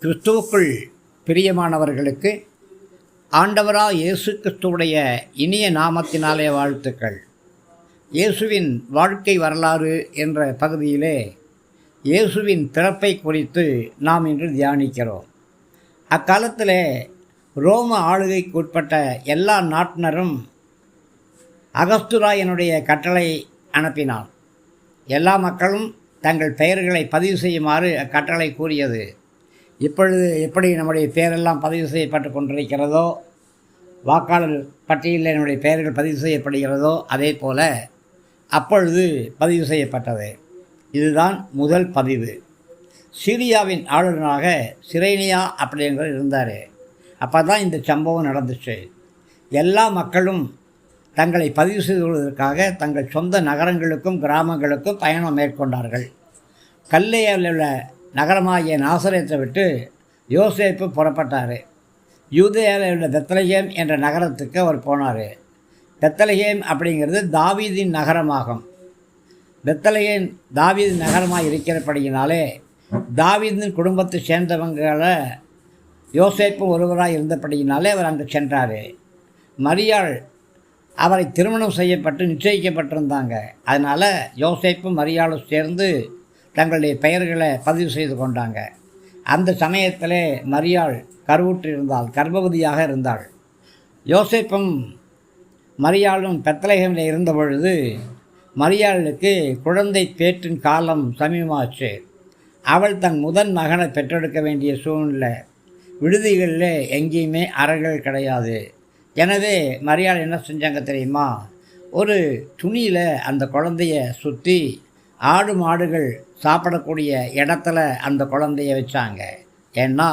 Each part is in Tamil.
கிறிஸ்துவுக்குள் பிரியமானவர்களுக்கு ஆண்டவராக இயேசு கிறிஸ்துவுடைய இனிய நாமத்தினாலே வாழ்த்துக்கள். இயேசுவின் வாழ்க்கை வரலாறு என்ற பகுதியிலே இயேசுவின் பிறப்பை குறித்து நாம் இன்று தியானிக்கிறோம். அக்காலத்தில் ரோம ஆளுகைக்கு உட்பட்ட எல்லா நாட்டினரும் அகஸ்துராயனுடைய கட்டளை அனுப்பினார். எல்லா மக்களும் தங்கள் பெயர்களை பதிவு செய்யுமாறு அக்கட்டளை கூறியது. இப்பொழுது எப்படி நம்முடைய பெயரெல்லாம் பதிவு செய்யப்பட்டு கொண்டிருக்கிறதோ, வாக்காளர் பட்டியலில் நம்முடைய பெயர்கள் பதிவு செய்யப்படுகிறதோ, அதே போல் அப்பொழுது பதிவு செய்யப்பட்டது. இதுதான் முதல் பதிவு. சீரியாவின் ஆளுநராக சிரேனியா அப்படிங்கிறது இருந்தார். அப்போ தான் இந்த சம்பவம் நடந்துச்சு. எல்லா மக்களும் தங்களை பதிவு செய்து கொள்வதற்காக தங்கள் சொந்த நகரங்களுக்கும் கிராமங்களுக்கும் பயணம் மேற்கொண்டார்கள். கல்லேயில் உள்ள நகரமாகிய நாசரேத்தை விட்டு யோசேப்பு புறப்பட்டார். யூதேயாவில் உள்ள பெத்லகேம் என்ற நகரத்துக்கு அவர் போனார். பெத்லகேம் அப்படிங்கிறது தாவீதின் நகரமாகும். பெத்லகேம் தாவீது நகரமாக இருக்கிறபடியினாலே தாவீதின் குடும்பத்தை சேர்ந்தவங்களை யோசேப்பு ஒருவராக இருந்தபடியினாலே அவர் அங்கு சென்றார். மரியாள் அவரை திருமணம் செய்யப்பட்டு நிச்சயிக்கப்பட்டிருந்தாங்க. அதனால் யோசேப்பும் மரியாளும் சேர்ந்து தங்களுடைய பெயர்களை பதிவு செய்து கொண்டாங்க. அந்த சமயத்தில் மரியாள் கருவுற்றிருந்தாள், கர்ப்பவதியாக இருந்தாள். யோசேப்பும் மரியாளும் பெத்லகேமில் இருந்த பொழுது மரியாளுக்கு குழந்தை பேற்றின் காலம் சமீபமாச்சு. அவள் தன் முதன் மகனை பெற்றெடுக்க வேண்டிய சூழ்நிலை. விடுதிகளில் எங்கேயுமே அறைகள் கிடையாது. எனவே மரியாள் என்ன செஞ்சாங்க தெரியுமா? ஒரு துணியில் அந்த குழந்தைய சுற்றி ஆடு மாடுகள் சாப்பிடக்கூடிய இடத்துல அந்த குழந்தைய வச்சாங்க. ஏன்னா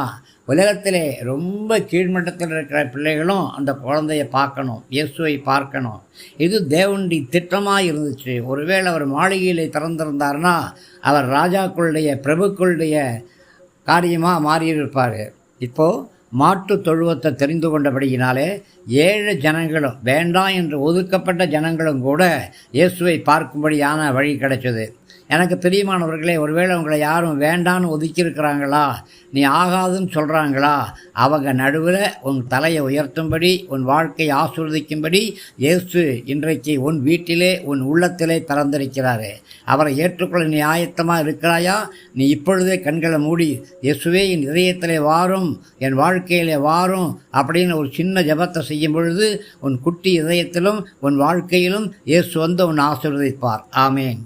உலகத்திலே ரொம்ப கீழ்மட்டத்தில் இருக்கிற பிள்ளைகளும் அந்த குழந்தைய பார்க்கணும், இயேசுவை பார்க்கணும். இது தேவனுடைய திட்டமாக இருந்துச்சு. ஒருவேளை அவர் மாளிகையிலே திறந்திருந்தார்னா அவர் ராஜாக்களுடைய பிரபுக்களுடைய காரியமாக மாறியிருப்பார். இப்போது மாட்டு தொழுவத்தை தெரிந்து கொண்டபடியினாலே ஏழு ஜனங்களும், வேண்டாம் என்று ஒதுக்கப்பட்ட ஜனங்களும் கூட இயேசுவை பார்க்கும்படியான வழி கிடைச்சது. எனக்கு பிரியமானவர்களே, ஒருவேளை உங்களை யாரும் வேண்டான்னு ஒதுக்கியிருக்கிறாங்களா, நீ ஆகாதுன்னு சொல்கிறாங்களா, அவங்க நடுவில் உன் தலையை உயர்த்தும்படி, உன் வாழ்க்கையை ஆசீர்வதிக்கும்படி இயேசு இன்றைக்கு உன் வீட்டிலே உன் உள்ளத்திலே பிறந்திருக்கிறாரு. அவரை ஏற்றுக்கொள்ள நீ ஆயத்தமாக இருக்கிறாயா? நீ இப்பொழுதே கண்களை மூடி, இயேசுவே என் இதயத்திலே வாரும், என் வாழ்க்கையிலே வாரும் அப்படின்னு ஒரு சின்ன ஜெபத்தை செய்யும் பொழுது உன் குட்டி இதயத்திலும் உன் வாழ்க்கையிலும் இயேசு வந்து உன் ஆசீர்வதிப்பார். ஆமேன்.